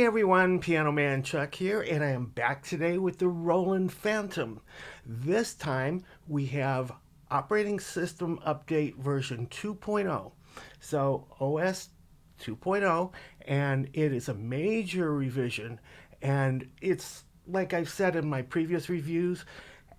Hey everyone, Piano Man Chuck here, and I am back today with the Roland Fantom. This time we have operating system update version 2.0. So OS 2.0, and it is a major revision, and it's like I've said in my previous reviews,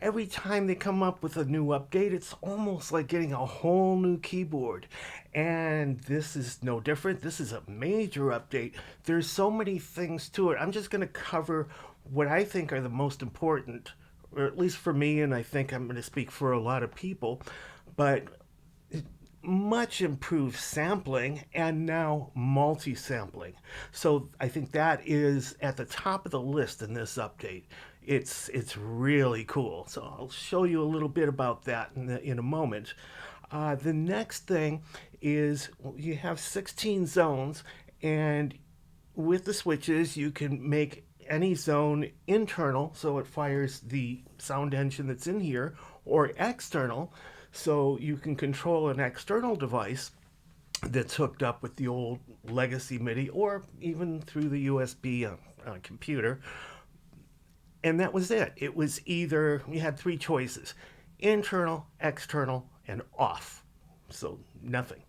every time they come up with a new update, it's almost like getting a whole new keyboard. And this is no different. This is a major update. There's so many things to it. I'm just going to cover what I think are the most important, or at least for me, and I think I'm going to speak for a lot of people. But much improved sampling and now multi-sampling. So I think that is at the top of the list in this update. It's really cool. So I'll show you a little bit about that in a moment. The next thing is you have 16 zones, and with the switches you can make any zone internal, so it fires the sound engine that's in here, or external, so you can control an external device that's hooked up with the old legacy MIDI or even through the USB on a computer. And that was it. It was either, you had three choices: internal, external, and off. So nothing.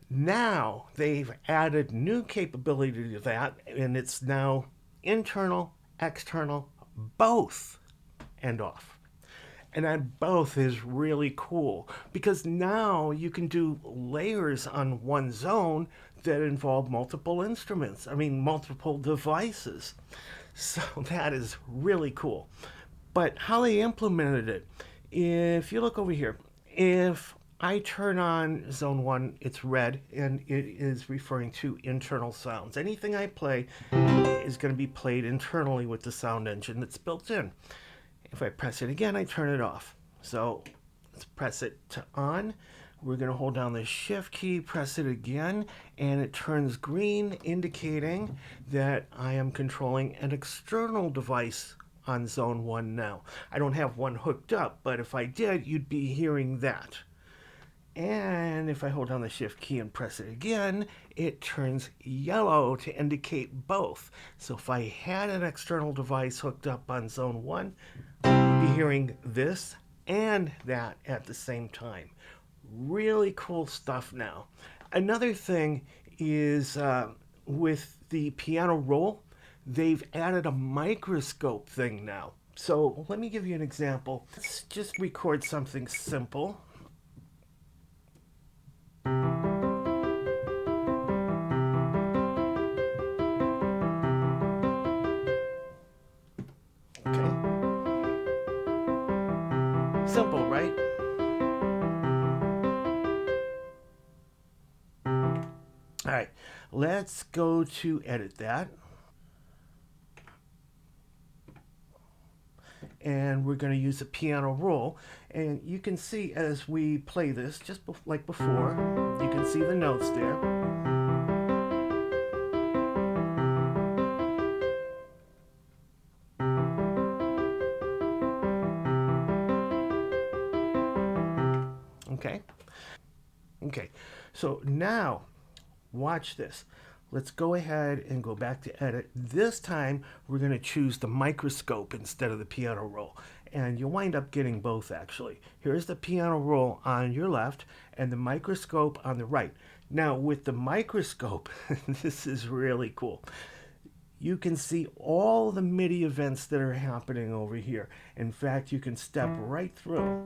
Now they've added new capability to that, and it's now internal, external, both, and off. And that both is really cool because now you can do layers on one zone that involve multiple instruments. I mean, multiple devices. So that is really cool. But how they implemented it, if you look over here, if I turn on zone one, it's red, and it is referring to internal sounds. Anything I play is going to be played internally with the sound engine that's built in. If I press it again, I turn it off. So let's press it to on. We're going to hold down the shift key, press it again, and it turns green, indicating that I am controlling an external device on zone one now. I don't have one hooked up, but if I did, you'd be hearing that. And if I hold down the shift key and press it again, it turns yellow to indicate both. So if I had an external device hooked up on zone one, you'd be hearing this and that at the same time. Really cool stuff now. Another thing is with the piano roll, they've added a microscope thing now. So let me give you an example. Let's just record something simple. Okay. Simple, right? All right. Let's go to edit that. And we're going to use a piano roll. And you can see as we play this, just like before, you can see the notes there. Okay. Okay. So now, watch this. Let's go ahead and go back to edit. This time, we're going to choose the microscope instead of the piano roll. And you'll wind up getting both, actually. Here's the piano roll on your left and the microscope on the right. Now, with the microscope, this is really cool. You can see all the MIDI events that are happening over here. In fact, you can step right through.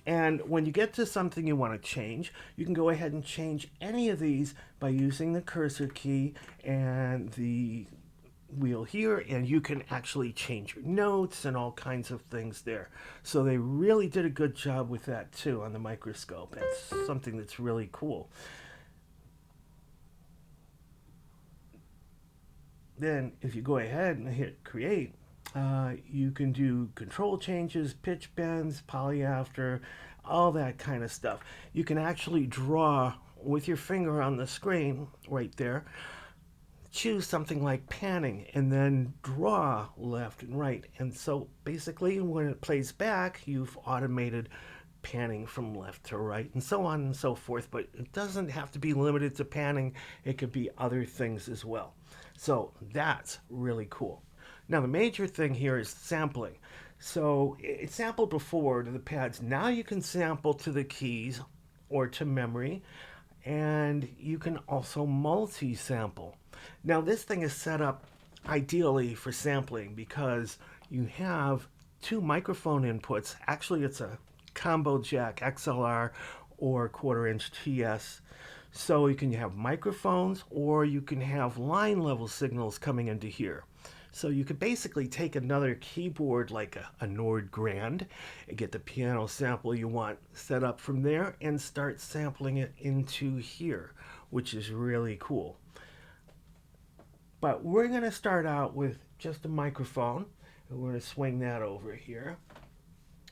And when you get to something you want to change, you can go ahead and change any of these by using the cursor key and the wheel here, and you can actually change your notes and all kinds of things there. So they really did a good job with that too on the microscope. That's something that's really cool. Then if you go ahead and hit create, you can do control changes, pitch bends, polyafter, all that kind of stuff. You can actually draw with your finger on the screen right there. Choose something like panning and then draw left and right. And so basically when it plays back, you've automated panning from left to right, and so on and so forth. But it doesn't have to be limited to panning. It could be other things as well. So that's really cool. Now the major thing here is sampling. So it sampled before to the pads. Now you can sample to the keys or to memory, and you can also multi-sample. Now this thing is set up ideally for sampling because you have two microphone inputs. Actually, it's a combo jack XLR or quarter-inch TS. So you can have microphones or you can have line level signals coming into here. So you could basically take another keyboard like a Nord Grand and get the piano sample you want set up from there and start sampling it into here, which is really cool. But we're going to start out with just a microphone. And we're going to swing that over here.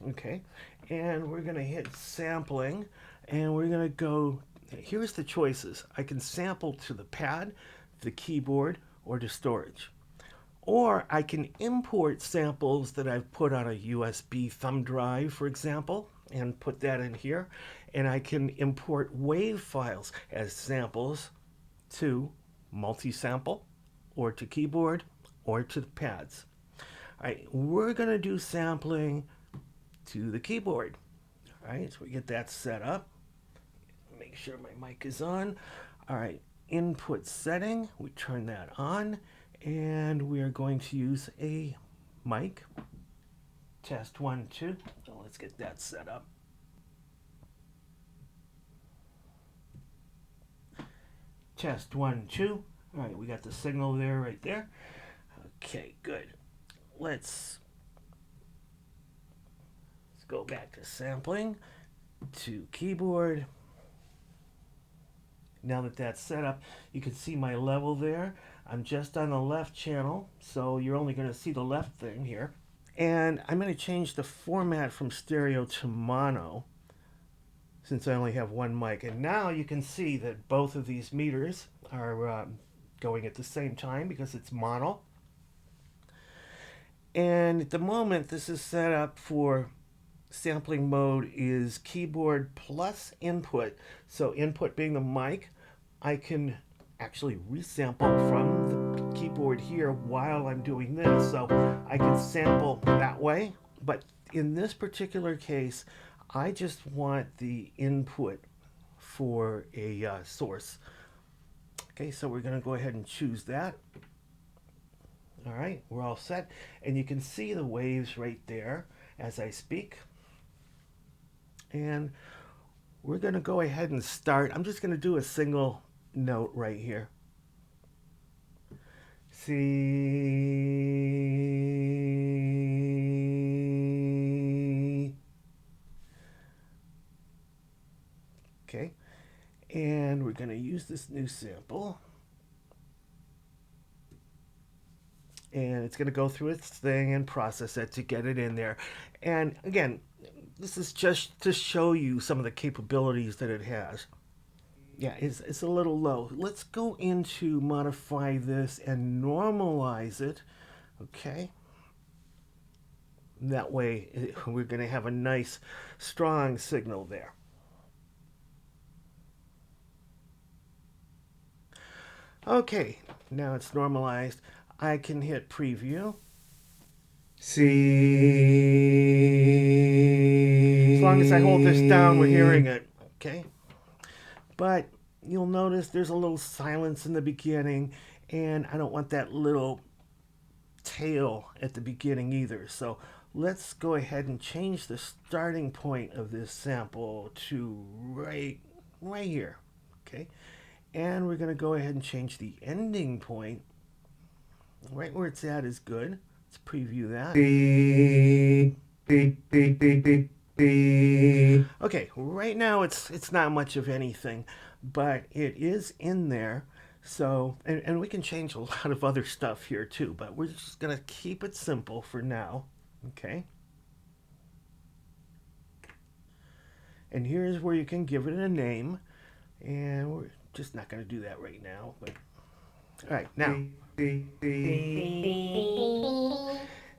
Okay, and we're going to hit sampling, and we're going to go, here's the choices. I can sample to the pad, the keyboard, or to storage. Or I can import samples that I've put on a USB thumb drive, for example, and put that in here. And I can import WAV files as samples to MultiSample, or to keyboard, or to the pads. All right, we're going to do sampling to the keyboard. All right, so we get that set up. Make sure my mic is on. All right, input setting, we turn that on, and we are going to use a mic. Test 1, 2. So let's get that set up. Test 1, 2. All right, we got the signal there, right there. Okay, good. Let's go back to sampling, to keyboard. Now that that's set up, you can see my level there. I'm just on the left channel, so you're only going to see the left thing here. And I'm going to change the format from stereo to mono, since I only have one mic. And now you can see that both of these meters are going at the same time because it's mono. And at the moment, this is set up for sampling mode is keyboard plus input. So input being the mic, I can actually resample from the keyboard here while I'm doing this. So I can sample that way. But in this particular case, I just want the input for a source. Okay, so we're going to go ahead and choose that. All right, we're all set. And you can see the waves right there as I speak. And we're going to go ahead and start. I'm just going to do a single note right here. C. Okay. And we're going to use this new sample. And it's going to go through its thing and process it to get it in there. And again, this is just to show you some of the capabilities that it has. Yeah, it's a little low. Let's go into modify this and normalize it. Okay. That way we're going to have a nice strong signal there. Okay, now it's normalized. I can hit preview. See. As long as I hold this down, we're hearing it. Okay. But you'll notice there's a little silence in the beginning, and I don't want that little tail at the beginning either. So let's go ahead and change the starting point of this sample to right here. Okay. And we're going to go ahead and change the ending point. Right where it's at is good. Let's preview that. Okay, right now it's not much of anything, but it is in there. So, and we can change a lot of other stuff here too, but we're just going to keep it simple for now. Okay. And here's where you can give it a name. And we're just not going to do that right now, but all right, now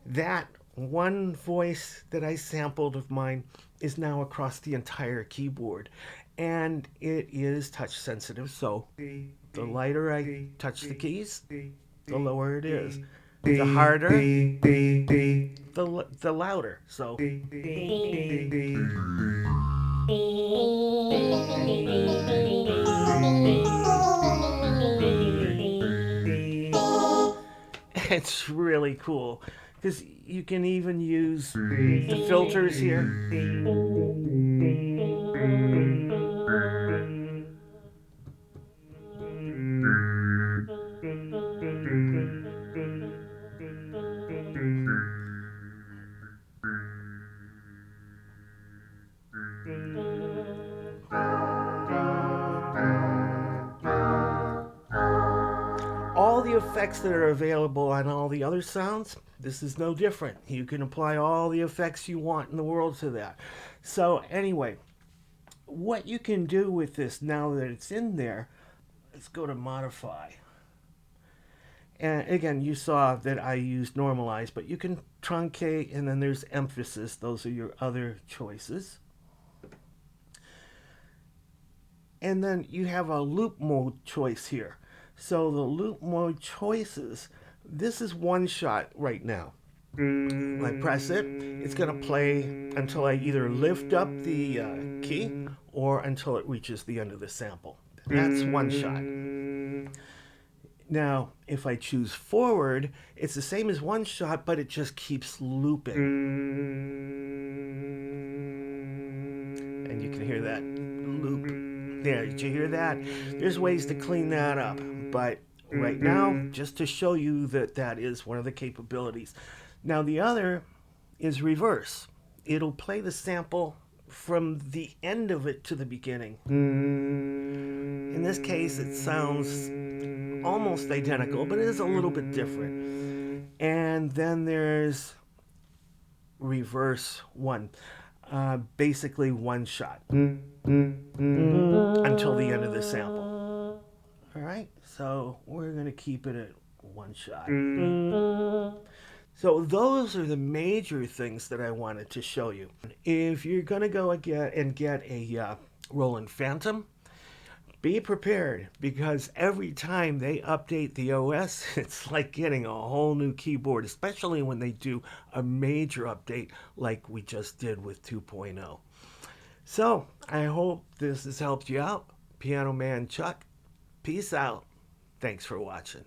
that one voice that I sampled of mine is now across the entire keyboard, and it is touch sensitive, so the lighter I touch the keys, the lower it is. The harder, the louder. So it's really cool because you can even use the filters here. All the effects that are available on all the other sounds, this is no different. You can apply all the effects you want in the world to that. So anyway, what you can do with this now that it's in there, let's go to modify. And again, you saw that I used normalize, but you can truncate, and then there's emphasis. Those are your other choices. And then you have a loop mode choice here. So the loop mode choices, this is one shot right now. When I press it, it's going to play until I either lift up the key or until it reaches the end of the sample. That's one shot. Now, if I choose forward, it's the same as one shot, but it just keeps looping. And you can hear that loop. There, did you hear that? There's ways to clean that up, but right now, just to show you that that is one of the capabilities. Now, the other is reverse. It'll play the sample from the end of it to the beginning. In this case, it sounds almost identical, but it is a little bit different. And then there's reverse one. Basically one shot until the end of the sample. All right, so we're going to keep it at one shot. So those are the major things that I wanted to show you. If you're going to go and get a Roland Fantom, be prepared, because every time they update the OS, it's like getting a whole new keyboard, especially when they do a major update like we just did with 2.0. So I hope this has helped you out. Piano Man Chuck, peace out. Thanks for watching.